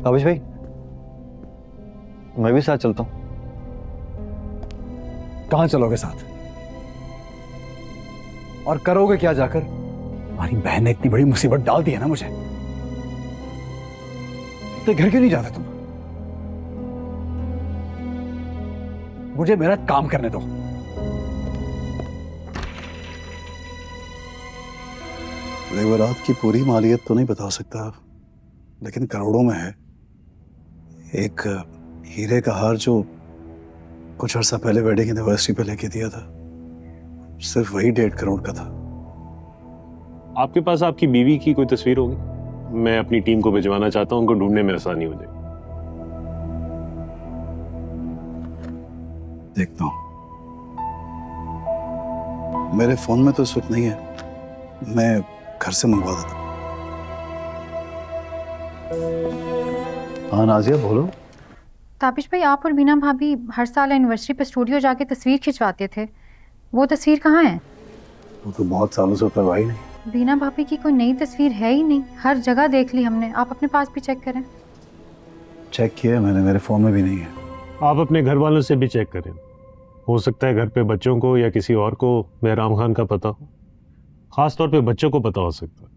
ताबिश भाई, मैं भी साथ चलता हूँ। कहाँ चलोगे साथ? और करोगे क्या जाकर? तुम्हारी बहन ने इतनी बड़ी मुसीबत डाल दी है ना मुझे, तो घर क्यों नहीं जाते तुम? मुझे मेरा काम करने दो। जेवरात की पूरी मालियत तो नहीं बता सकता, लेकिन करोड़ों में है। एक हीरे का हार जो कुछ अर्सा पहले वेडिंग एनिवर्सरी पे लेके दिया था, सिर्फ वही 1.5 करोड़ का था। आपके पास आपकी बीवी की कोई तस्वीर होगी? मैं अपनी टीम को भिजवाना चाहता हूँ, उनको ढूंढने में आसानी हो जाए। देखता हूँ, मेरे फोन में तो इस वक्त नहीं है, मैं घर से मंगवा देता हूँ। हाँ नाजिया बोलो। ताबिश भाई, आप और बीना भाभी हर साल एनिवर्सरी पे स्टूडियो जाके तस्वीर खिंचवाते थे, वो तस्वीर कहाँ है? वो तो बहुत सालों से करवाई नहीं। बीना भाभी की कोई नई तस्वीर है ही नहीं, हर जगह देख ली हमने। आप अपने पास भी चेक करें। चेक किया मैंने, मेरे फोन में भी नहीं है। आप अपने घर वालों से भी चेक करें, हो सकता है घर पे बच्चों को या किसी और को बहराम खान का पता हो। खास तौर पे बच्चों को पता हो सकता है।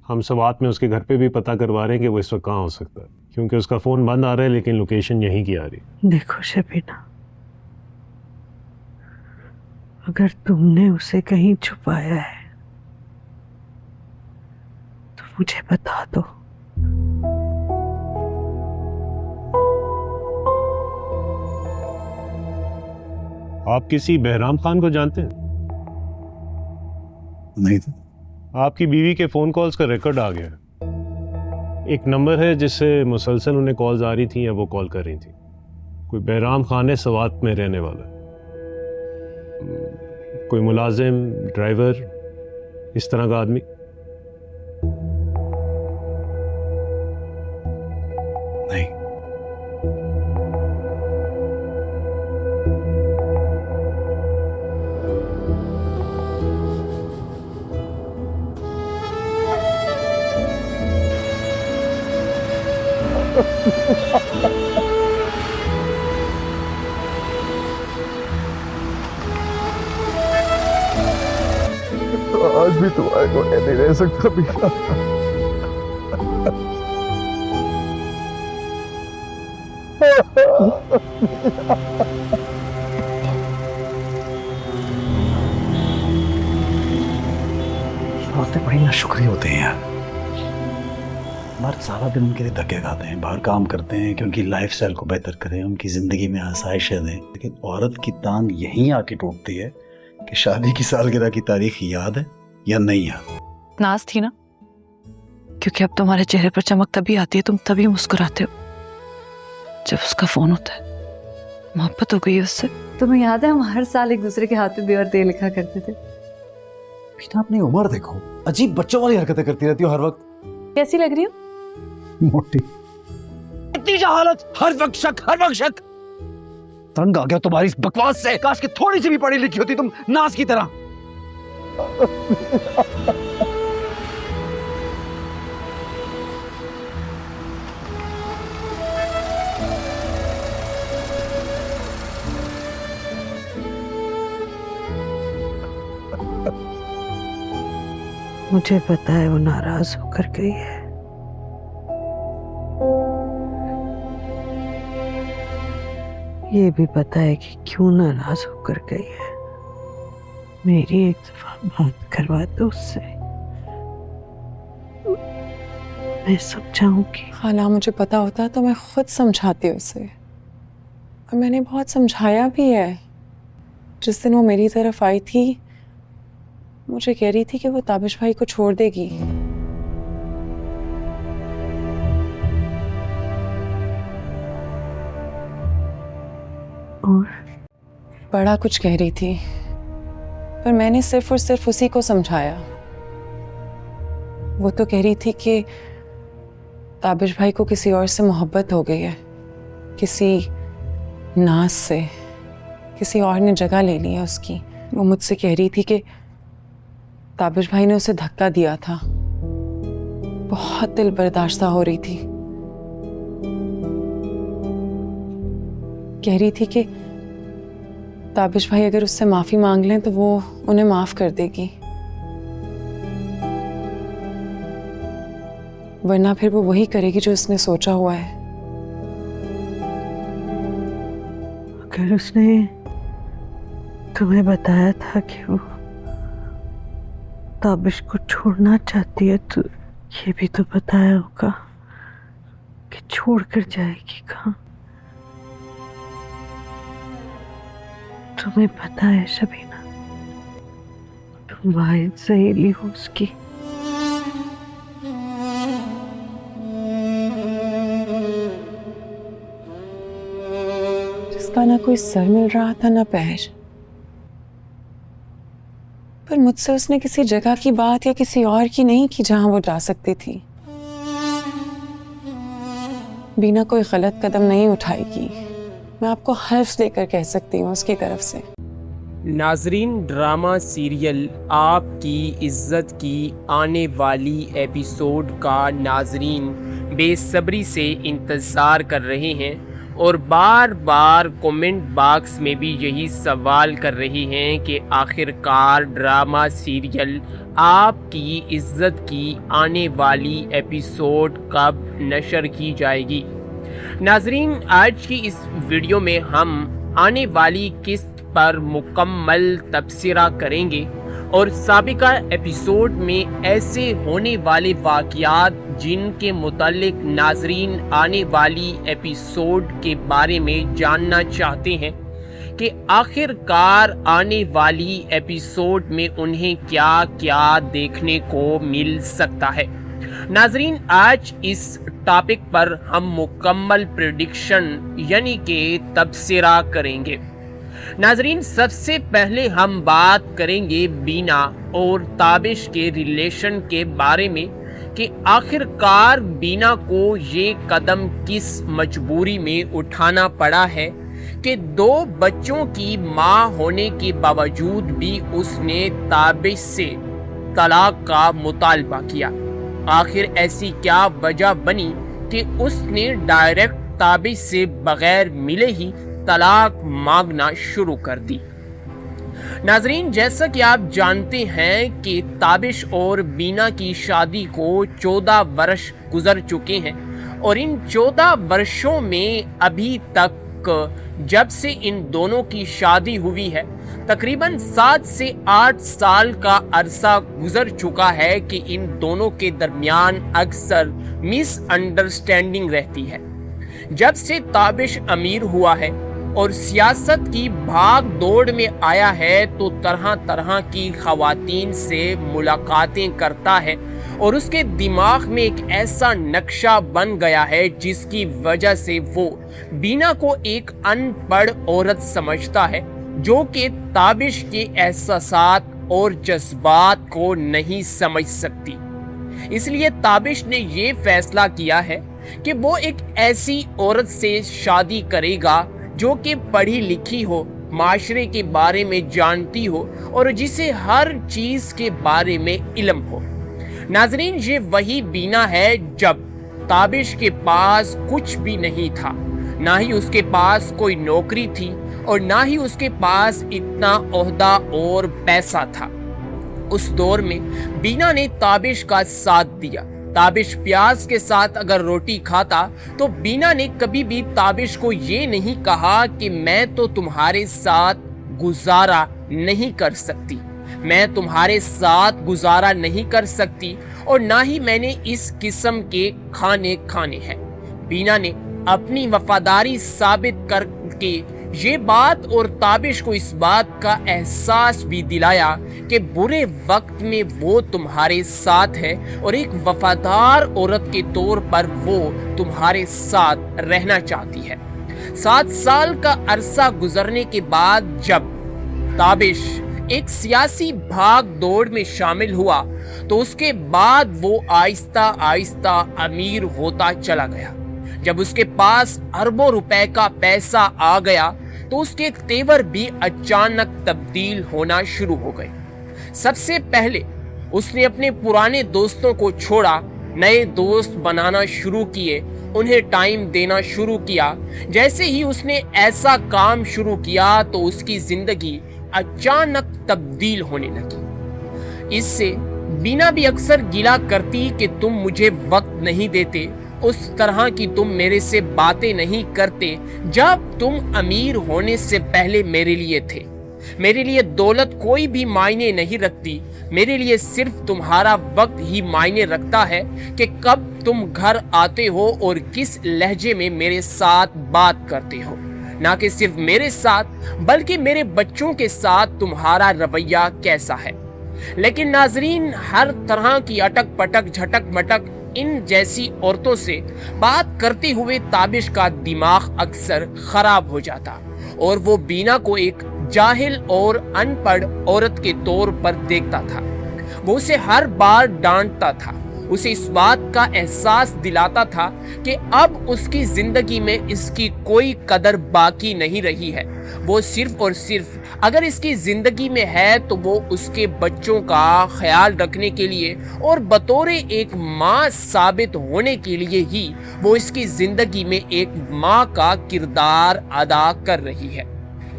हम सब हाथ में उसके घर पे भी पता करवा रहे हैं कि वो इस वक्त कहाँ हो सकता है, क्योंकि उसका फोन बंद आ रहा है लेकिन लोकेशन यहीं की आ रही है। देखो शबीना, अगर तुमने उसे कहीं छुपाया है तो मुझे बता दो। आप किसी बहराम खान को जानते हैं? नहीं तो आपकी बीवी के फोन कॉल्स का रिकॉर्ड आ गया है। एक नंबर है जिससे मुसलसल उन्हें कॉल्स आ रही थी या वो कॉल कर रही थी। कोई बहराम खान है, सवात में रहने वाला है। कोई मुलाजिम, ड्राइवर, इस तरह का आदमी? नहीं। आज भी तुम्हारे को नहीं रह सकता बीना। औरतें बड़ी नाशुक्री होते हैं यार। मर्द सारा दिन उनके लिए धक्के खाते हैं, बाहर काम करते हैं कि उनकी लाइफ स्टाइल को बेहतर करें, उनकी जिंदगी में आसाइशें दें, लेकिन औरत की तान यहीं आके टूटती है कि शादी की सालगिरह की तारीख याद है या नहीं याद। नाज थी ना, क्योंकि अब तुम्हारे चेहरे पर चमक तभी आती है, तुम तभी मुस्कुराते हो जब उसका फोन होता है। मोहब्बत हो गई है उससे। तुम्हें याद है हम हर साल एक दूसरे के हाथ में बेर दे लिखा करते थे? बीना अपनी उम्र देखो, अजीब बच्चों वाली हरकतें करती रहती हो हर वक्त। कैसी लग रही हो? मोटी। इतनी जहालत, हर वक्त शक, हर वक्त शक। तंग आ गया तुम्हारी इस बकवास से। काश कि थोड़ी सी भी पढ़ी लिखी होती तुम नाज की तरह। मुझे पता है वो नाराज होकर गई है, ये भी पता है कि क्यों नाराज होकर गई है। मेरी एक दफा बात करवा दो उससे, मैं समझाऊंगी। खाला, मुझे पता होता तो मैं खुद समझाती उसे, और मैंने बहुत समझाया भी है। जिस दिन वो मेरी तरफ आई थी, मुझे कह रही थी कि वो ताबिश भाई को छोड़ देगी। और बड़ा कुछ कह रही थी, पर मैंने सिर्फ और सिर्फ उसी को समझाया। वो तो कह रही थी कि ताबिश भाई को किसी और से मोहब्बत हो गई है, किसी नाज से, किसी और ने जगह ले ली है उसकी। वो मुझसे कह रही थी कि ताबिश भाई ने उसे धक्का दिया था। बहुत दिल बर्दाश्त हो रही थी, کہہ رہی تھی کہ تابش بھائی اگر اس سے معافی مانگ لیں تو وہ انہیں معاف کر دے گی، ورنہ پھر وہ وہی کرے گی جو اس نے سوچا ہوا ہے۔ اگر اس نے تمہیں بتایا تھا کہ وہ تابش کو چھوڑنا چاہتی ہے تو یہ بھی تو بتایا ہوگا کہ چھوڑ کر جائے گی کہاں۔ تمہیں پتا ہے شبینہ، تم واحد سہیلی ہو اس کی۔ جس کا نہ کوئی سر مل رہا تھا نہ پیر، پر مجھ سے اس نے کسی جگہ کی بات یا کسی اور کی نہیں کی جہاں وہ جا سکتی تھی۔ بینا کوئی غلط قدم نہیں اٹھائے گی، میں آپ کو حلف لے کر کہہ سکتی ہوں اس کی طرف سے۔ ناظرین، ڈرامہ سیریل آپ کی عزت کی آنے والی ایپیسوڈ کا ناظرین بے صبری سے انتظار کر رہے ہیں اور بار بار کومنٹ باکس میں بھی یہی سوال کر رہے ہیں کہ آخر کار ڈرامہ سیریل آپ کی عزت کی آنے والی ایپیسوڈ کب نشر کی جائے گی۔ ناظرین، آج کی اس ویڈیو میں ہم آنے والی قسط پر مکمل تبصرہ کریں گے اور سابقہ ایپیسوڈ میں ایسے ہونے والے واقعات جن کے متعلق ناظرین آنے والی ایپیسوڈ کے بارے میں جاننا چاہتے ہیں کہ آخر کار آنے والی ایپیسوڈ میں انہیں کیا کیا دیکھنے کو مل سکتا ہے۔ ناظرین، آج اس ٹاپک پر ہم مکمل پریڈکشن یعنی کہ تبصرہ کریں گے۔ ناظرین، سب سے پہلے ہم بات کریں گے بینا اور تابش کے ریلیشن کے بارے میں کہ آخر کار بینا کو یہ قدم کس مجبوری میں اٹھانا پڑا ہے کہ 2 بچوں کی ماں ہونے کے باوجود بھی اس نے تابش سے طلاق کا مطالبہ کیا۔ آخر ایسی کیا وجہ بنی کہ اس نے ڈائریکٹ تابش سے بغیر ملے ہی طلاق مانگنا شروع کر دی۔ ناظرین، جیسا کہ آپ جانتے ہیں کہ تابش اور بینا کی شادی کو 14 برس گزر چکے ہیں اور ان 14 برسوں میں ابھی تک جب سے ان دونوں کی شادی ہوئی ہے تقریباً 7 سے 8 سال کا عرصہ گزر چکا ہے کہ ان دونوں کے درمیان اکثر مس انڈرسٹینڈنگ رہتی ہے۔ جب سے تابش امیر ہوا ہے اور سیاست کی بھاگ دوڑ میں آیا ہے تو طرح طرح کی خواتین سے ملاقاتیں کرتا ہے اور اس کے دماغ میں ایک ایسا نقشہ بن گیا ہے جس کی وجہ سے وہ بینا کو ایک ان پڑھ عورت سمجھتا ہے جو کہ تابش کے احساسات اور جذبات کو نہیں سمجھ سکتی۔ اس لیے تابش نے یہ فیصلہ کیا ہے کہ وہ ایک ایسی عورت سے شادی کرے گا جو کہ پڑھی لکھی ہو، معاشرے کے بارے میں جانتی ہو اور جسے ہر چیز کے بارے میں علم ہو۔ ناظرین، یہ وہی بینا ہے جب تابش کے پاس کچھ بھی نہیں تھا، نہ ہی اس کے پاس کوئی نوکری تھی اور نہ ہی اس کے پاس اتنا عہدہ اور پیسہ تھا۔ اس دور میں بینا نے تابش کا ساتھ دیا۔ تابش پیاز کے ساتھ اگر روٹی کھاتا تو بینا نے کبھی بھی تابش کو یہ نہیں کہا کہ میں تو تمہارے ساتھ گزارا نہیں کر سکتی، میں تمہارے ساتھ گزارا نہیں کر سکتی اور نہ ہی میں نے اس قسم کے کھانے کھانے ہیں۔ بینا نے اپنی وفاداری ثابت کر کے یہ بات اور تابش کو اس بات کا احساس بھی دلایا کہ برے وقت میں وہ تمہارے ساتھ ہے اور ایک وفادار عورت کے طور پر وہ تمہارے ساتھ رہنا چاہتی ہے۔ 7 سال کا عرصہ گزرنے کے بعد جب تابش ایک سیاسی بھاگ دوڑ میں شامل ہوا تو اس کے بعد وہ آہستہ آہستہ امیر ہوتا چلا گیا۔ جب اس کے پاس اربوں روپے کا پیسہ آ گیا تو اس کے تیور بھی اچانک تبدیل ہونا شروع ہو گئے۔ سب سے پہلے اس نے اپنے پرانے دوستوں کو چھوڑا، نئے دوست بنانا شروع کیے उन्हें टाइम देना शुरू किया। जैसे ही उसने ऐसा काम शुरू किया तो उसकी जिंदगी अचानक तब्दील होने लगी। इससे बीना भी अक्सर गिला करती कि तुम मुझे वक्त नहीं देते, उस तरह की तुम मेरे से बातें नहीं करते जब तुम अमीर होने से पहले मेरे लिए थे। मेरे लिए दौलत कोई भी मायने नहीं रखती, मेरे लिए सिर्फ तुम्हारा वक्त ही मायने रखता है कि कब तुम घर आते हो और किस लहजे में मेरे साथ बात करते हो। ना कि सिर्फ मेरे साथ बल्कि मेरे बच्चों के साथ तुम्हारा रवैया कैसा है। लेकिन नाजरीन, हर तरह की अटक पटक झटक मटक इन जैसी औरतों से बात करते हुए ताबिश का दिमाग अक्सर खराब हो जाता और वो बीना को एक जाहिल और अनपढ़ औरत के तौर पर देखता था। वो उसे हर बार डांटता था, उसे इस बात का एहसास दिलाता था कि अब उसकी जिंदगी में इसकी कोई कदर बाकी नहीं रही है। वो सिर्फ और सिर्फ अगर इसकी जिंदगी में है तो वो उसके बच्चों का ख्याल रखने के लिए और बतौर एक माँ साबित होने के लिए ही वो इसकी जिंदगी में एक माँ का किरदार अदा कर रही है।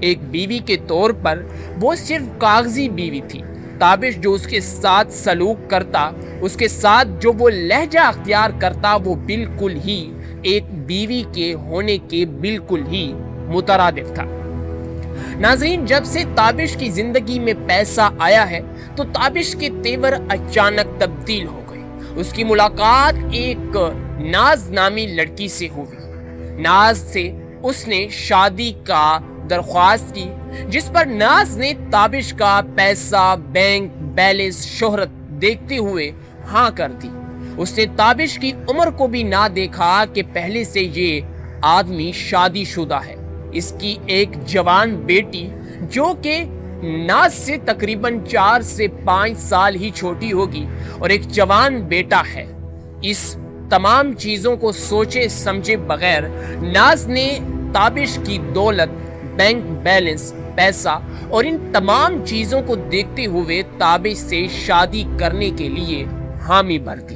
एक बीवी के तौर पर वो सिर्फ कागजी बीवी थी। ताबिश जो उसके साथ सलूक करता, उसके साथ जो वो लहजा अख्तियार करता, वो बिल्कुल ही एक बीवी के होने के बिल्कुल ही मुतरादिफ था। नाज़रीन, जब से ताबिश की जिंदगी में पैसा आया है तो ताबिश के तेवर अचानक तब्दील हो गए। उसकी मुलाकात एक नाज नामी लड़की से हुई। नाज से उसने शादी का दरख्वास्त की, जिस पर नाज ने ताबिश का पैसा, बैंक बैलेंस, शोहरत देखते हुए हाँ कर दी। उसने ताबिश की उम्र को भी ना देखा कि पहले से ये आदमी शादीशुदा है। इसकी एक जवान बेटी जो कि नाज से तकरीबन 4 से 5 साल ही छोटी होगी और एक जवान बेटा है। इस तमाम चीजों को सोचे समझे बगैर नाज ने ताबिश की दौलत, बैंक बैलेंस, पैसा और इन तमाम चीजों को देखते हुए ताबिश से शादी करने के लिए हामी भर दी।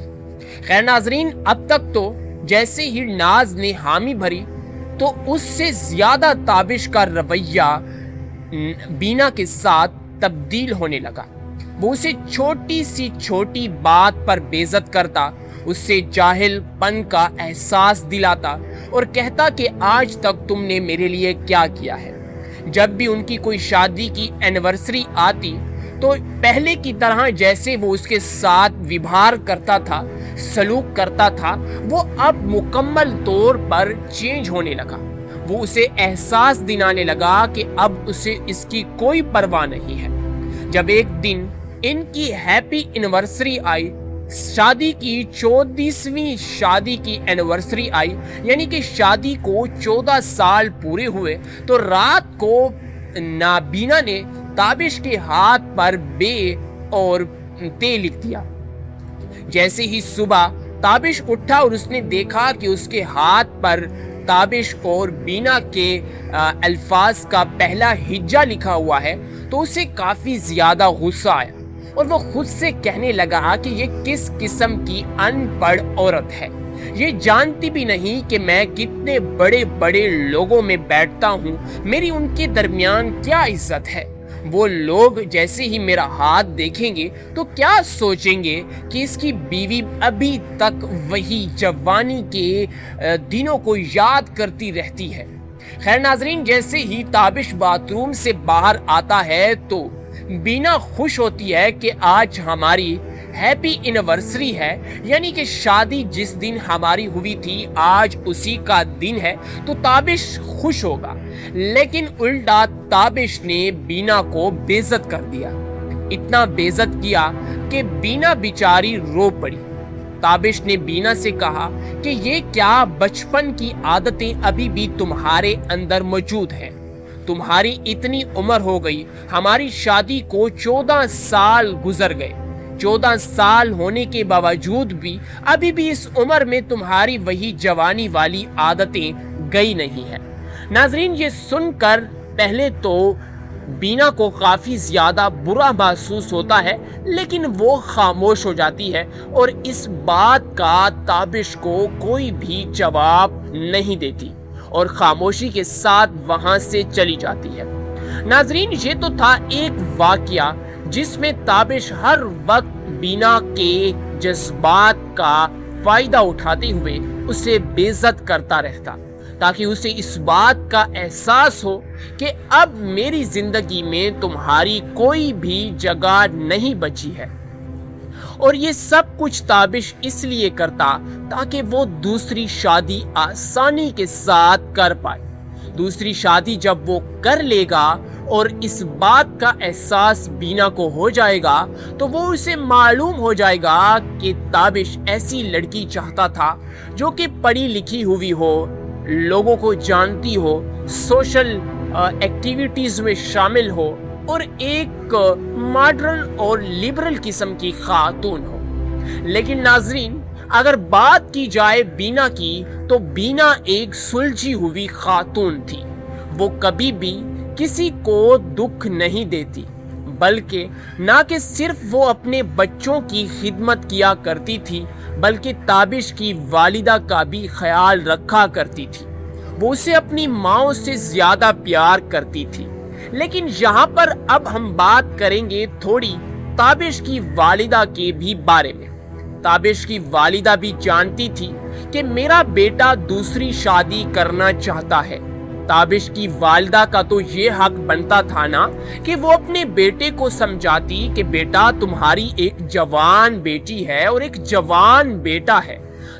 खैर नाजरीन, अब तक तो जैसे ही नाज ने हामी भरी तो उससे ज्यादा ताबिश का रवैया बीना के साथ तब्दील होने लगा। वो उसे छोटी सी छोटी बात पर बेइज्जत करता, उससे जाहिलपन का एहसास दिलाता और कहता कि आज तक तुमने मेरे लिए क्या किया है। जब भी उनकी कोई शादी की एनिवर्सरी आती तो पहले की तरह जैसे वो उसके साथ व्यवहार करता था, सलूक करता था, वो अब मुकम्मल तौर पर चेंज होने लगा। वो उसे एहसास दिलाने लगा कि अब उसे इसकी कोई परवाह नहीं है। जब एक दिन इनकी हैप्पी एनिवर्सरी आई, शादी की 14वीं शादी की एनिवर्सरी आई, यानी कि शादी को 14 साल पूरे हुए, तो रात को नाबीना ने ताबिश के हाथ पर बे और ते लिख दिया। जैसे ही सुबह ताबिश उठा और उसने देखा कि उसके हाथ पर ताबिश और बीना के अल्फाज का पहला हिज्जा लिखा हुआ है तो उसे काफी ज्यादा गुस्सा आया और वो खुद से कहने लगा कि ये किस किस्म की अनपढ़ औरत है। ये जानती भी नहीं कि मैं कितने बड़े बड़े लोगों में बैठता हूँ, मेरी उनके दरमियान क्या इज्जत है। वो लोग जैसे ही मेरा हाथ देखेंगे तो क्या सोचेंगे कि इसकी बीवी अभी तक वही जवानी के दिनों को याद करती रहती है। खैर नाजरीन, जैसे ही ताबिश बाथरूम से बाहर आता है तो बीना खुश होती है कि आज हमारी हैप्पी एनिवर्सरी है, यानी कि शादी जिस दिन हमारी हुई थी आज उसी का दिन है, तो ताबिश खुश होगा। लेकिन उल्टा ताबिश ने बीना को बेइज्जत कर दिया। इतना बेइज्जत किया कि बीना बेचारी रो पड़ी। ताबिश ने बीना से कहा कि ये क्या बचपन की आदतें अभी भी तुम्हारे अंदर मौजूद हैं। तुम्हारी इतनी उम्र हो गई, हमारी शादी को 14 साल गुजर गए। 14 साल होने के बावजूद भी अभी भी इस उम्र में तुम्हारी वही जवानी वाली आदतें गई नहीं है। नाजरीन, ये सुनकर पहले तो बीना को काफी ज्यादा बुरा महसूस होता है, लेकिन वो खामोश हो जाती है और इस बात का ताबिश को कोई भी जवाब नहीं देती और खामोशी के साथ वहां से चली जाती है। नाजरीन, ये तो था एक वाकया जिसमें ताबिश हर वक्त बीना के जज्बात का फायदा उठाते हुए उसे बेइज्जत करता रहता, ताकि उसे इस बात का एहसास हो कि अब मेरी जिंदगी में तुम्हारी कोई भी जगह नहीं बची है। और ये सब कुछ ताबिश इसलिए करता ताकि वो दूसरी शादी आसानी के साथ कर पाए। दूसरी शादी जब वो कर लेगा और इस बात का एहसास बीना को हो जाएगा, तो वो उसे मालूम हो जाएगा कि ताबिश ऐसी लड़की चाहता था जो कि पढ़ी लिखी हुई हो, लोगों को जानती हो, सोशल एक्टिविटीज में शामिल हो और एक मॉडर्न और लिबरल किस्म की खातून हो। लेकिन नाजरीन, अगर बात की जाए बीना की, तो बीना एक सुलझी हुई खातून थी। वो कभी भी किसी को दुख नहीं देती, बल्कि ना कि सिर्फ वो अपने बच्चों की खिदमत किया करती थी, बल्कि ताबिश की वालिदा का भी ख्याल रखा करती थी। वो उसे अपनी माँ से ज्यादा प्यार करती थी। लेकिन यहाँ पर अब हम बात करेंगे थोड़ी ताबिश की वालिदा के भी बारे में। ताबिश की वालिदा भी जानती थी कि मेरा बेटा दूसरी शादी करना चाहता है। ताबिश की वालिदा का तो ये हक बनता था ना कि वो अपने बेटे को समझाती कि बेटा, तुम्हारी एक जवान बेटी है और एक जवान बेटा है,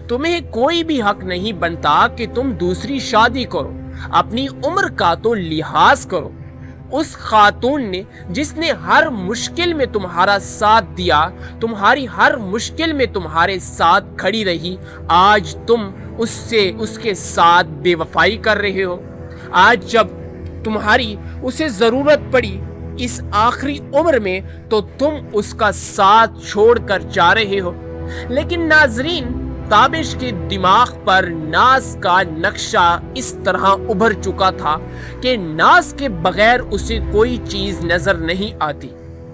तुम्हें कोई भी हक नहीं बनता कि तुम दूसरी शादी करो, अपनी उम्र का तो लिहाज करो। उस खातून ने जिसने हर मुश्किल में तुम्हारा साथ दिया, तुम्हारी हर मुश्किल में तुम्हारे साथ खड़ी रही, आज तुम उसके साथ बेवफाई कर रहे हो। आज जब तुम्हारी उसे जरूरत पड़ी इस आखिरी उम्र में, तो तुम उसका साथ छोड़कर जा रहे हो। लेकिन नाजरीन, ताबिश के दिमाग पर नाज का नक्शा इस तरह उभर चुका था कि नाज के बगैर उसे कोई चीज नजर नहीं आती।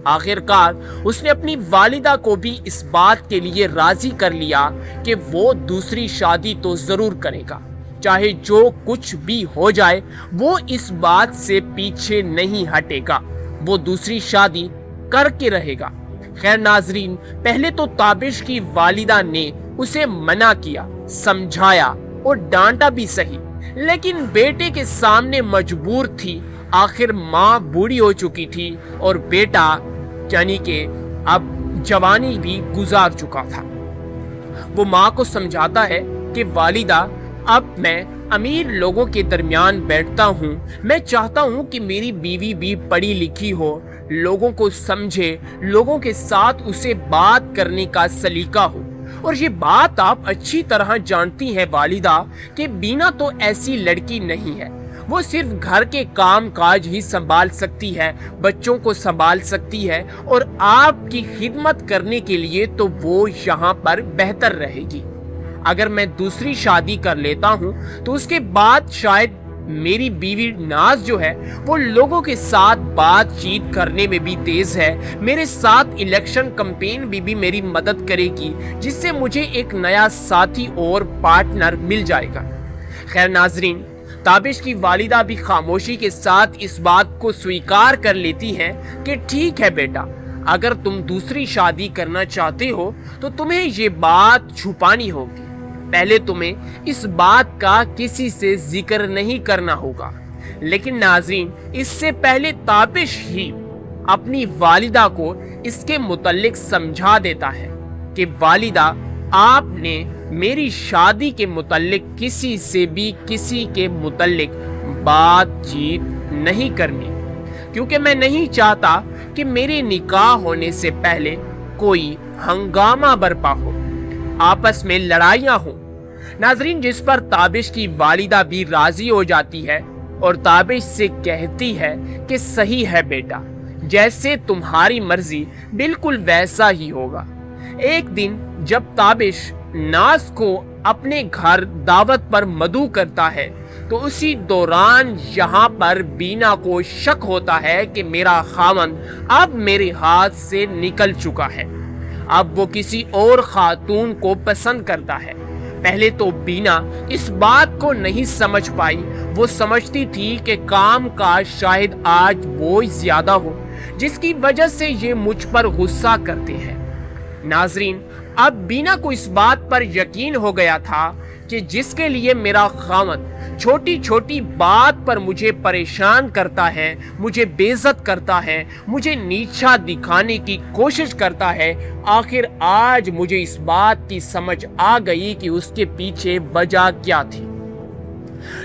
आखिरकार उसने अपनी वालिदा को भी इस बात के लिए राजी कर लिया कि वो दूसरी शादी तो जरूर करेगा, चाहे जो कुछ भी हो जाए, वो इस बात से पीछे नहीं हटेगा, वो दूसरी शादी करके रहेगा। खैर नाजरीन, पहले तो ताबिश की वालिदा ने उसे मना किया, समझाया और डांटा भी सही, लेकिन बेटे के सामने मजबूर थी। आखिर माँ बूढ़ी हो चुकी थी और बेटा यानी कि अब जवानी भी गुजार चुका था। वो माँ को समझाता है कि वालिदा, अब मैं अमीर लोगों के दरमियान बैठता हूँ, मैं चाहता हूँ कि मेरी बीवी भी पढ़ी लिखी हो, लोगों को समझे, लोगों के साथ उसे बात करने का सलीका हो। और ये बात आप अच्छी तरह जानती हैं वालिदा कि बीना तो ऐसी लड़की नहीं है। वो सिर्फ घर के काम काज ही संभाल सकती है, बच्चों को संभाल सकती है और आपकी खिदमत करने के लिए तो वो यहाँ पर बेहतर रहेगी। अगर मैं दूसरी शादी कर लेता हूँ तो उसके बाद शायद मेरी बीवी नाज जो है वो लोगों के साथ बातचीत करने में भी तेज है, मेरे साथ इलेक्शन कैंपेन में भी मेरी मदद करेगी, जिससे मुझे एक नया साथी और पार्टनर मिल जाएगा। खैर नाजरीन, ताबिश की वालिदा भी खामोशी के साथ इस बात को स्वीकार कर लेती है कि ठीक है बेटा, अगर तुम दूसरी शादी करना चाहते हो तो तुम्हें ये बात छुपानी होगी। पहले तुम्हें इस बात का किसी से जिक्र नहीं करना होगा। लेकिन नाज़रीन, इससे पहले ताबिश ही अपनी वालिदा को इसके मुतल्लिक समझा देता है कि वालिदा, आपने मेरी शादी के मुतल्लिक किसी से भी किसी के मुतल्लिक बातचीत नहीं करनी, क्योंकि मैं नहीं चाहता कि मेरे निकाह होने से पहले कोई हंगामा बरपा हो, आपस में लड़ाइयां हो। नाजरीन, जिस पर ताबिश की वालिदा भी राजी हो जाती है और ताबिश से कहती है कि सही है बेटा, जैसे तुम्हारी मर्जी बिल्कुल वैसा ही होगा। एक दिन जब ताबिश नाज को अपने घर दावत पर मदऊ करता है तो उसी दौरान यहाँ पर बीना को शक होता है कि मेरा खामन अब मेरे हाथ से निकल चुका है, अब वो किसी और खातून को पसंद करता है। पहले तो बीना इस बात को नहीं समझ पाई, वो समझती थी कि काम का शायद आज बोझ ज्यादा हो जिसकी वजह से ये मुझ पर गुस्सा करते हैं। नाजरीन, अब बीना को इस बात पर यकीन हो गया था कि जिसके लिए मेरा खामद छोटी छोटी बात पर मुझे परेशान करता है, मुझे बेइज्जत करता है, मुझे नीचा दिखाने की कोशिश करता है, आखिर आज मुझे इस बात की समझ आ गई कि उसके पीछे वजह क्या थी।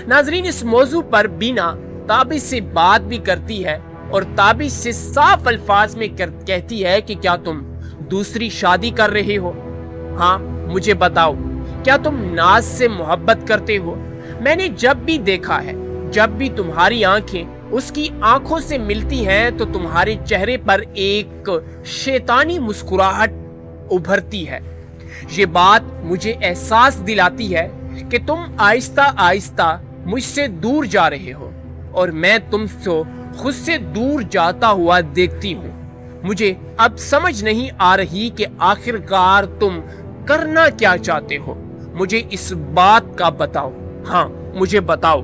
नाजरीन, इस मौजू पर बीना ताबिश से बात भी करती है और ताबिश से साफ अल्फाज में कहती है कि क्या तुम दूसरी शादी कर रहे हो? हाँ, मुझे बताओ, क्या तुम नाज से मोहब्बत करते हो? मैंने जब भी देखा है, जब भी तुम्हारी आंखें उसकी आंखों से मिलती हैं तो तुम्हारे चेहरे पर एक शैतानी मुस्कुराहट उभरती है। ये बात मुझे एहसास दिलाती है कि तुम आहिस्ता आहिस्ता मुझसे दूर जा रहे हो और मैं तुमसे खुद से दूर जाता हुआ देखती हूँ। मुझे अब समझ नहीं आ रही कि आखिरकार तुम करना क्या चाहते हो। मुझे इस बात का बताओ, हाँ मुझे बताओ।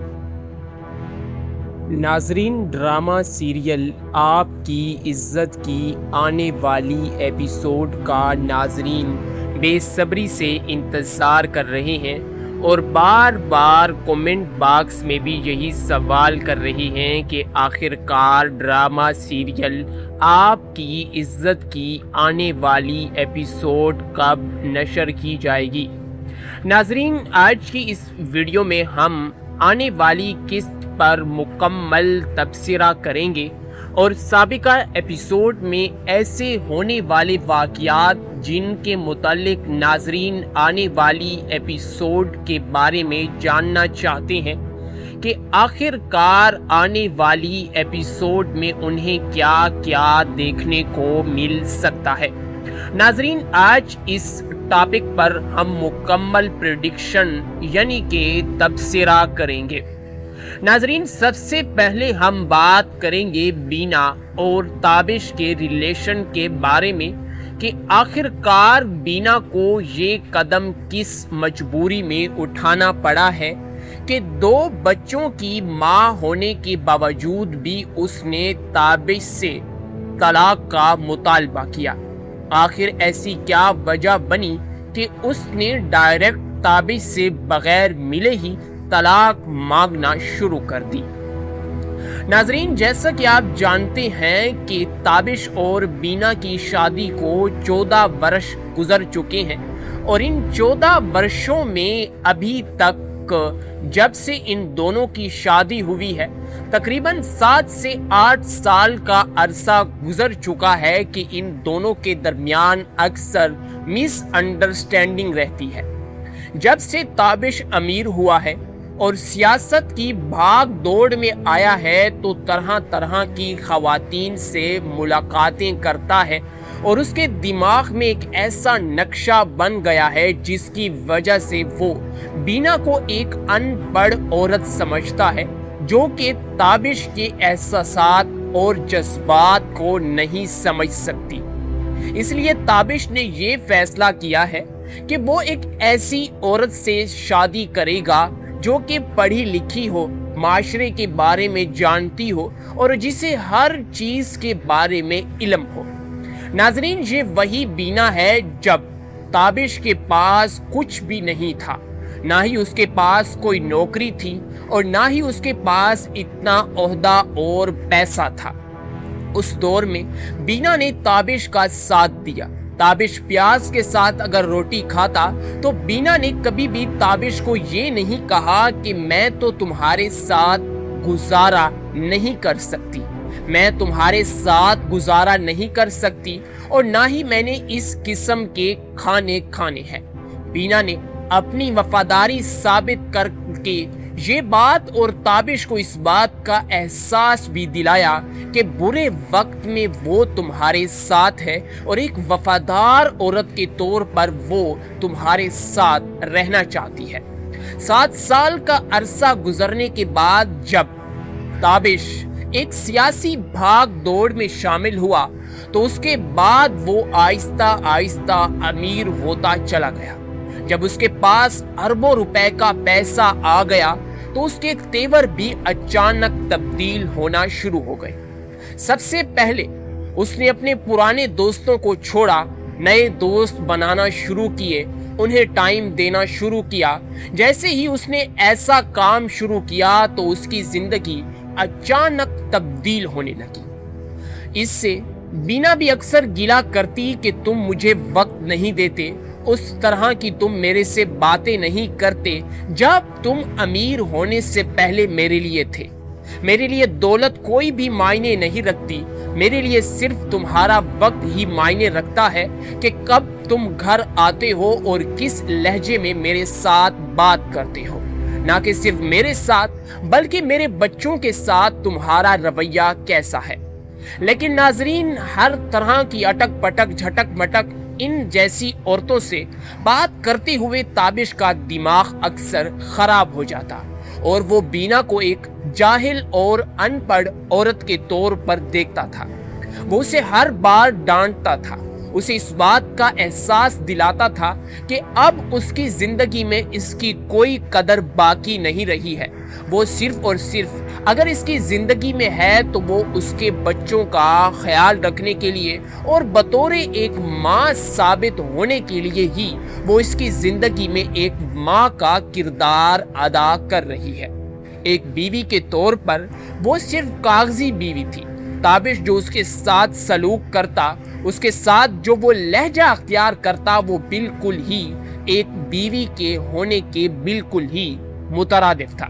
नाजरीन, ड्रामा सीरियल आपकी इज्जत की आने वाली एपिसोड का नाजरीन बेसब्री से इंतज़ार कर रहे हैं और बार बार कमेंट बॉक्स में भी यही सवाल कर रहे हैं कि आखिरकार ड्रामा सीरियल आपकी इज्जत की आने वाली एपिसोड कब नशर की जाएगी। नाजरीन, आज की इस वीडियो में हम आने वाली किस्त पर मुकम्मल तबसरा करेंगे और साबिका एपिसोड में ऐसे होने वाले वाक़यात जिनके मुतालिक नाजरीन आने वाली एपिसोड के बारे में जानना चाहते हैं कि आखिरकार आने वाली एपिसोड में उन्हें क्या क्या देखने को मिल सकता है। नाजरीन, आज इस टॉपिक पर हम मुकम्मल प्रेडिक्शन यानी कि तबसरा करेंगे। नाजरीन, सबसे पहले हम बात करेंगे बीना और ताबिश के रिलेशन के बारे में कि आखिरकार बीना को ये कदम किस मजबूरी में उठाना पड़ा है कि 2 बच्चों की मां होने के बावजूद भी उसने ताबिश से तलाक का मुतालबा किया। आखिर ऐसी क्या वजह बनी कि उसने डायरेक्ट ताबिश से बगैर मिले ही तलाक मांगना शुरू कर दी। नाजरीन, जैसा कि आप जानते हैं कि ताबिश और बीना की शादी को 14 वर्ष गुजर चुके हैं और इन 14 वर्षों में अभी तक जब से इन दोनों की शादी हुई है तकरीबन 7 से 8 साल का अरसा गुजर चुका है कि इन दोनों के दरमियान अक्सर मिसअंडरस्टैंडिंग रहती है। जब से ताबिश अमीर हुआ है और सियासत की भाग दौड़ में आया है तो तरह तरह की खवातीन से मुलाकातें करता है और उसके दिमाग में एक ऐसा नक्शा बन गया है जिसकी वजह से वो बीना को एक अनपढ़ औरत समझता है जो कि ताबिश के एहसासात और जज्बात को नहीं समझ सकती। इसलिए ताबिश ने ये फैसला किया है कि वो एक ऐसी औरत से शादी करेगा जो कि पढ़ी लिखी हो, माशरे के बारे में जानती हो और जिसे हर चीज के बारे में इल्म हो। नाजरीन, ये वही बीना है जब ताबिश के पास कुछ भी नहीं था, ना ही उसके पास कोई नौकरी थी और ना ही उसके पास इतना ओहदा और पैसा था। उस दौर में बीना ने ताबिश का साथ दिया। ताबिश प्याज के साथ अगर रोटी खाता तो बीना ने कभी भी ताबिश को ये नहीं कहा कि मैं तो तुम्हारे साथ गुजारा नहीं कर सकती, मैं तुम्हारे साथ गुजारा नहीं कर सकती और ना ही मैंने इस किस्म के खाने खाने हैं। बीना ने अपनी वफादारी साबित करके ये बात और ताबिश को इस बात का एहसास भी दिलाया कि बुरे वक्त में वो तुम्हारे साथ है और एक वफादार औरत के तौर पर वो तुम्हारे साथ रहना चाहती है। 7 साल का अरसा गुजरने के बाद जब ताबिश एक सियासी भाग दौड़ में शामिल हुआ तो उसके बाद वो आहिस्ता आहिस्ता अमीर होता चला गया। जब उसके पास अरबों रुपए का पैसा आ गया तो उसके तेवर भी अचानक तब्दील होना शुरू हो गए। सबसे पहले उसने अपने पुराने दोस्तों को छोड़ा, नए दोस्त बनाना शुरू किए, उन्हें टाइम देना शुरू किया। जैसे ही उसने ऐसा काम शुरू किया तो उसकी जिंदगी अचानक तब्दील होने लगी। इससे बीना भी अक्सर गिला करती कि तुम मुझे वक्त नहीं देते, उस तरह की तुम मेरे से बातें नहीं करते जब तुम अमीर होने से पहले मेरे लिए थे। मेरे लिए दौलत कोई भी मायने नहीं रखती, मेरे लिए सिर्फ तुम्हारा वक्त ही मायने रखता है कि कब तुम घर आते हो और किस लहजे में मेरे साथ बात करते हो। ना कि सिर्फ मेरे साथ बल्कि मेरे बच्चों के साथ तुम्हारा रवैया कैसा है। लेकिन नाजरीन, हर तरह की अटक पटक झटक मटक इन जैसी औरतों से बात करते हुए ताबिश का दिमाग अक्सर खराब हो जाता और वो बीना को एक जाहिल और अनपढ़ औरत के तौर पर देखता था। वो उसे हर बार डांटता था, उसे इस बात का एहसास दिलाता था कि अब उसकी जिंदगी में इसकी कोई कदर बाकी नहीं रही है। वो सिर्फ और सिर्फ अगर इसकी जिंदगी में है तो वो उसके बच्चों का ख्याल रखने के लिए और बतौर एक माँ साबित होने के लिए ही वो इसकी जिंदगी में एक माँ का किरदार अदा कर रही है। एक बीवी के तौर पर वो सिर्फ कागजी बीवी थी। ताबिश जो उसके साथ सलूक करता, उसके साथ जो वो लहजा अख्तियार करता, वो बिल्कुल ही एक बीवी के होने के बिल्कुल ही मुतरादिफ था।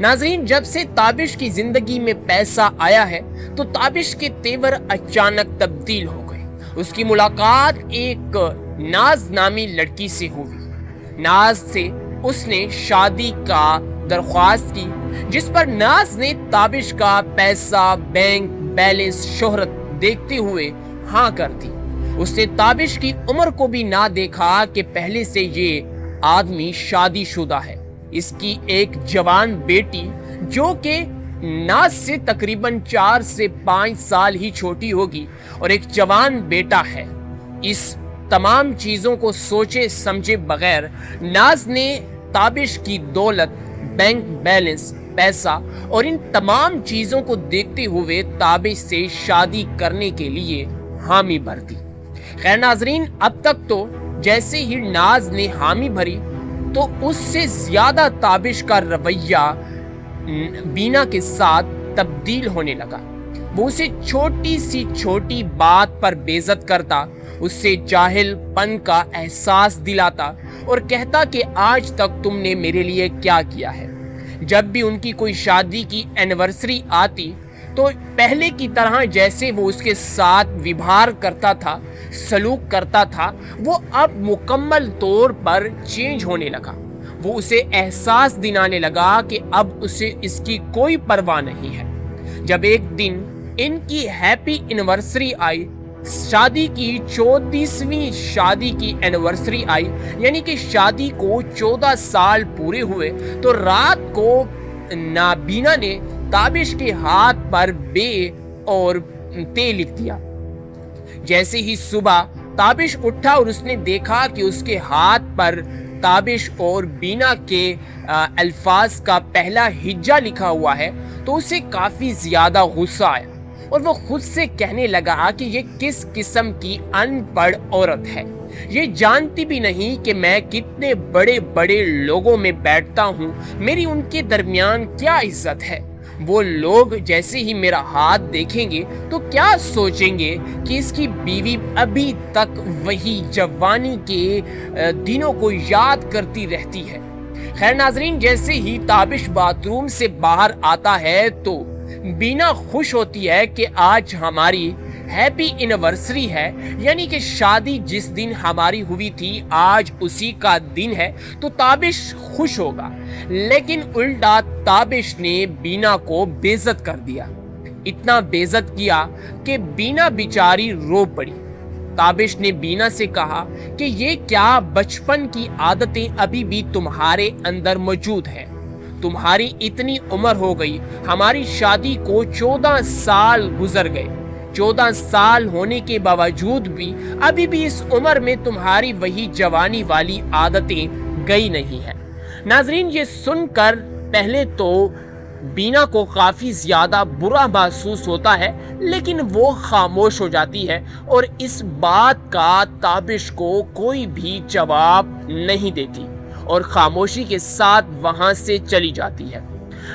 नाज़रीन, जब से ताबिश की जिंदगी में पैसा आया है तो ताबिश के तेवर अचानक तब्दील हो गए। उसकी मुलाकात एक नाज नामी लड़की से हुई। नाज से उसने शादी का दरख्वास्त की, जिस पर नाज ने ताबिश का पैसा, बैंक बैलेंस, शोहरत देखते हुए हाँ कर दी। उसने ताबिश की उम्र को भी ना देखा कि पहले से ये आदमी शादीशुदा है। इसकी एक जवान बेटी जो कि नाज से तकरीबन 4 से 5 साल ही छोटी होगी और एक जवान बेटा है। इस तमाम चीजों को सोचे समझे बगैर नाज ने ताबिश की दौलत, बैंक बैलेंस, पैसा और इन तमाम चीजों को देखते हुए ताबिश से शादी करने के लिए हामी भर दी। खैर नाजरीन, अब तक तो जैसे ही नाज ने हामी भरी तो उससे ज्यादा ताबिश का रवैया बीना के साथ तब्दील होने लगा। वो उसे छोटी सी छोटी बात पर बेइज्जत करता, उससे जाहिलपन का एहसास दिलाता और कहता कि आज तक तुमने मेरे लिए क्या किया है। जब भी उनकी कोई शादी की एनिवर्सरी आती तो पहले की तरह जैसे वो उसके साथ व्यवहार करता था, सलूक करता था, वो अब मुकम्मल तौर पर चेंज होने लगा। वो उसे एहसास दिलाने लगा कि अब उसे इसकी कोई परवाह नहीं है। जब एक दिन इनकी हैप्पी एनिवर्सरी आई, शादी की 34वीं शादी की एनिवर्सरी आई, यानी कि शादी को 14 साल पूरे हुए, तो रात को नाबीना ने ताबिश के हाथ पर बे और ते लिख दिया। जैसे ही सुबह ताबिश उठा और उसने देखा कि उसके हाथ पर ताबिश और बीना के अल्फाज का पहला हिज्जा लिखा हुआ है तो उसे काफी ज्यादा गुस्सा आया और वो खुद से कहने लगा कि ये किस किस्म की अनपढ़ औरत है। ये जानती भी नहीं कि मैं कितने बड़े बड़े लोगों में बैठता हूँ, मेरी उनके दरमियान क्या इज्जत है। वो लोग जैसे ही मेरा हाथ देखेंगे तो क्या सोचेंगे कि इसकी बीवी अभी तक वही जवानी के दिनों को याद करती रहती है। खैर नाजरीन, जैसे ही ताबिश बाथरूम से बाहर आता है तो बीना खुश होती है कि आज हमारी हैप्पी एनिवर्सरी है, यानी कि शादी जिस दिन हमारी हुई थी आज उसी का दिन है, तो ताबिश खुश होगा। लेकिन उल्टा ताबिश ने बीना को बेइज्जत कर दिया। इतना बेइज्जत किया कि बीना बेचारी रो पड़ी। ताबिश ने बीना से कहा कि ये क्या बचपन की आदतें अभी भी तुम्हारे अंदर मौजूद हैं। तुम्हारी इतनी उम्र हो गई, हमारी शादी को 14 साल गुजर गए। 14 साल होने के बावजूद भी अभी भी इस उम्र में तुम्हारी वही जवानी वाली आदतें गई नहीं है। नाजरीन, ये सुनकर पहले तो बीना को काफी ज्यादा बुरा महसूस होता है, लेकिन वो खामोश हो जाती है और इस बात का ताबिश को कोई भी जवाब नहीं देती और खामोशी के साथ वहां से चली जाती है।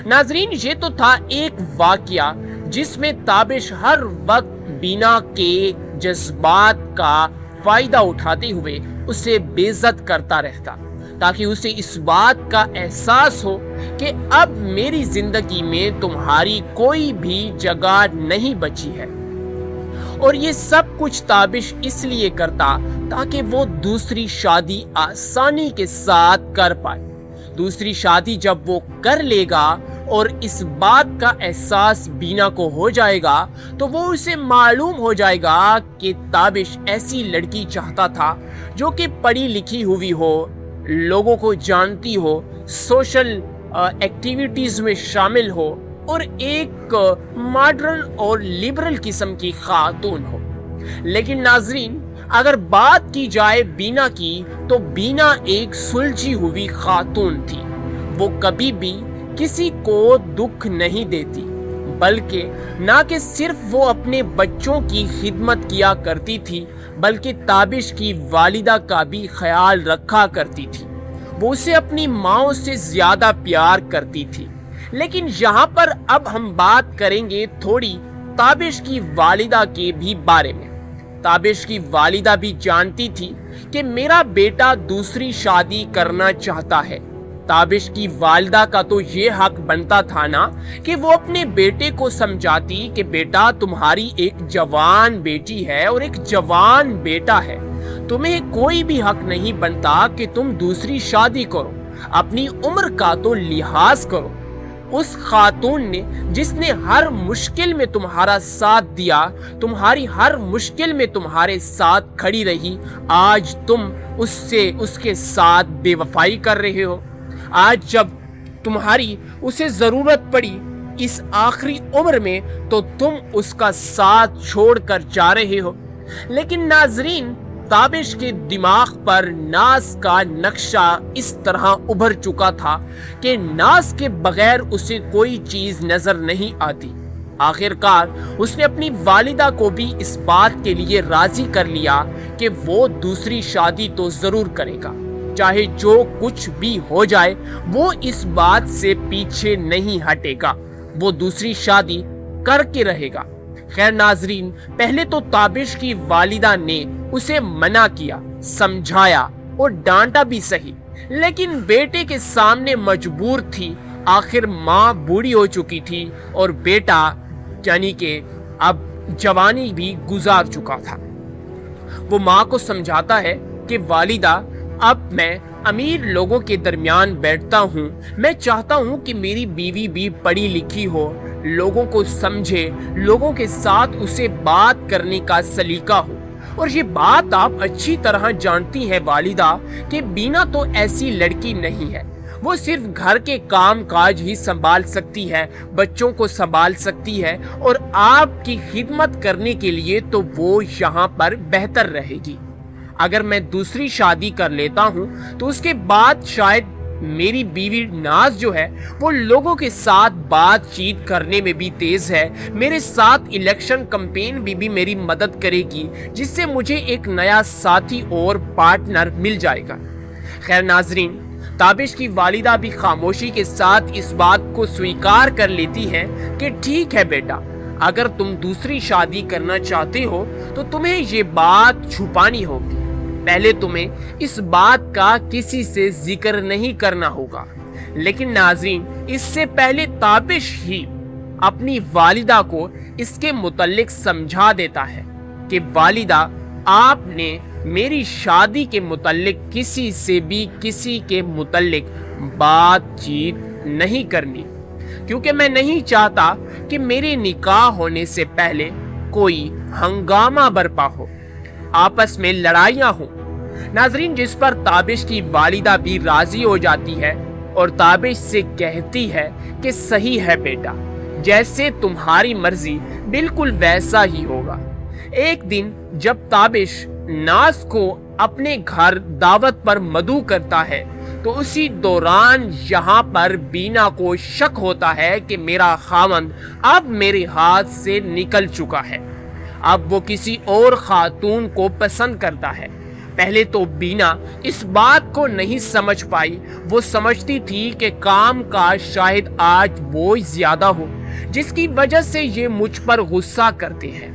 नाजरीन, ये तो था एक वाकया जिसमें ताबिश हर वक्त बीना के जज्बात का फायदा उठाते हुए उसे बेइज्जत करता रहता, ताकि उसे इस बात का एहसास हो कि अब मेरी जिंदगी में तुम्हारी कोई भी जगह नहीं बची है। और ये सब कुछ ताबिश इसलिए करता ताकि वो दूसरी शादी आसानी के साथ कर पाए। दूसरी शादी जब वो कर लेगा और इस बात का एहसास बीना को हो जाएगा, तो वो उसे मालूम हो जाएगा कि ताबिश ऐसी लड़की चाहता था जो कि पढ़ी लिखी हुई हो, लोगों को जानती हो, सोशल एक्टिविटीज में शामिल हो और एक मॉडर्न और लिबरल किस्म की खातून हो। लेकिन नाजरीन, अगर बात की जाए बीना की, तो बीना एक सुलझी हुई खातून थी। वो कभी भी किसी को दुख नहीं देती, बल्कि ना कि सिर्फ वो अपने बच्चों की खिदमत किया करती थी, बल्कि ताबिश की वालिदा का भी ख्याल रखा करती थी। वो उसे अपनी माँ से ज्यादा प्यार करती थी। लेकिन यहाँ पर अब हम बात करेंगे थोड़ी ताबिश की वालिदा के भी बारे में। ताबिश की वालिदा भी जानती थी कि मेरा बेटा दूसरी शादी करना चाहता है। ताबिश की वालिदा का तो ये हक बनता था ना कि वो अपने बेटे को समझाती कि बेटा, तुम्हारी एक जवान बेटी है और एक जवान बेटा है, तुम्हें कोई भी हक नहीं बनता कि तुम दूसरी शादी करो। अपनी उम्र का तो लिहाज करो। उस खातून ने जिसने हर मुश्किल में तुम्हारा साथ दिया, तुम्हारी हर मुश्किल में तुम्हारे साथ खड़ी रही, आज तुम उसके साथ बेवफाई कर रहे हो। आज जब तुम्हारी उसे जरूरत पड़ी इस आखिरी उम्र में, तो तुम उसका साथ छोड़कर जा रहे हो। लेकिन नाजरीन, ताबिश के दिमाग पर नाज का नक्शा इस तरह उभर चुका था कि नाज के बगैर उसे कोई चीज नजर नहीं आती। आखिरकार उसने अपनी वालिदा को भी इस बात के लिए राजी कर लिया कि वो दूसरी शादी तो जरूर करेगा, चाहे जो कुछ भी हो जाए, वो इस बात से पीछे नहीं हटेगा, वो दूसरी शादी करके रहेगा। खैर नाजरीन, पहले तो ताबिश की वालिदा ने उसे मना किया, समझाया और डांटा भी सही, लेकिन बेटे के सामने मजबूर थी। आखिर माँ बूढ़ी हो चुकी थी और बेटा यानी कि अब जवानी भी गुजार चुका था। वो माँ को समझाता है कि वालिदा, अब मैं अमीर लोगों के दरमियान बैठता हूँ, मैं चाहता हूँ कि मेरी बीवी भी पढ़ी लिखी हो, लोगों को समझे, लोगों के साथ उसे बात करने का सलीका हो। और ये बात आप अच्छी तरह जानती हैं वालिदा कि बीना तो ऐसी लड़की नहीं है। वो सिर्फ घर के काम काज ही संभाल सकती है, बच्चों को संभाल सकती है और आपकी खिदमत करने के लिए तो वो यहाँ पर बेहतर रहेगी। अगर मैं दूसरी शादी कर लेता हूँ तो उसके बाद शायद मेरी बीवी नाज जो है वो लोगों के साथ बातचीत करने में भी तेज है, मेरे साथ इलेक्शन कैंपेन में भी मेरी मदद करेगी, जिससे मुझे एक नया साथी और पार्टनर मिल जाएगा। खैर नाजरीन, ताबिश की वालिदा भी खामोशी के साथ इस बात को स्वीकार कर लेती है कि ठीक है बेटा, अगर तुम दूसरी शादी करना चाहते हो तो तुम्हें ये बात छुपानी होगी। पहले तुम्हें इस बात का किसी से जिक्र नहीं करना होगा। लेकिन नाज़रीन, इससे पहले ताबिश ही अपनी वालिदा को इसके मुतल्लिक समझा देता है कि वालिदा, आपने मेरी शादी के मुतल्लिक किसी से भी किसी के मुतल्लिक बातचीत नहीं करनी, क्योंकि मैं नहीं चाहता कि मेरे निकाह होने से पहले कोई हंगामा बरपा हो। आपस में लड़ाइयां हों। नाजरीन, जिस पर ताबिश की वालिदा भी राजी हो जाती है और ताबिश से कहती है कि सही है बेटा, जैसे तुम्हारी मर्जी बिल्कुल वैसा ही होगा। एक दिन जब ताबिश नाज को अपने घर दावत पर मदऊ करता है तो उसी दौरान यहाँ पर बीना को शक होता है कि मेरा खामंद अब मेरे हाथ से निकल चुका है, अब वो किसी और खातून को पसंद करता है। पहले तो बीना इस बात को नहीं समझ पाई, वो समझती थी कि काम का शायद आज बोझ ज्यादा हो जिसकी वजह से ये मुझ पर गुस्सा करते हैं।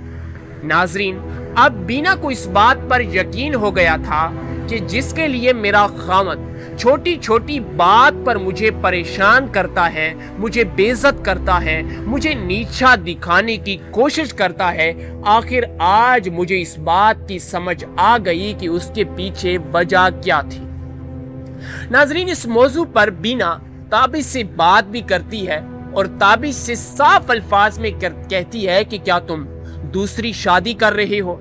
नाजरीन, अब बीना को इस बात पर यकीन हो गया था कि जिसके लिए मेरा खामद छोटी छोटी बात पर मुझे परेशान करता है, मुझे बेइज्जत करता है, मुझे नीचा दिखाने की कोशिश करता है, आखिर आज मुझे इस बात की समझ आ गई कि उसके पीछे वजह क्या थी। नाजरीन, इस मौजू पर बीना ताबिश से बात भी करती है और ताबिश से साफ अल्फाज में कहती है कि क्या तुम दूसरी शादी कर रहे हो?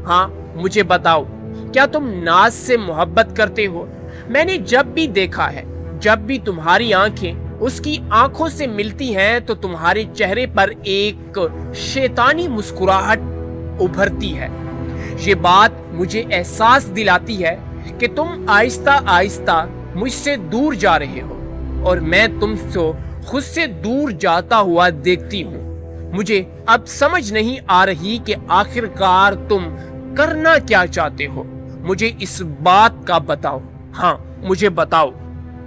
हाँ, मुझे बताओ, क्या तुम नाज से मोहब्बत करते हो? मैंने जब भी देखा है, जब भी तुम्हारी आंखें उसकी आंखों से मिलती हैं तो तुम्हारे चेहरे पर एक शैतानी मुस्कुराहट उभरती है। ये बात मुझे एहसास दिलाती है कि तुम आहिस्ता आहिस्ता मुझसे दूर जा रहे हो और मैं तुमसे खुद से दूर जाता हुआ देखती हूँ। मुझे अब समझ नहीं आ रही कि आखिरकार तुम करना क्या चाहते हो। मुझे इस बात का बताओ, हाँ मुझे बताओ।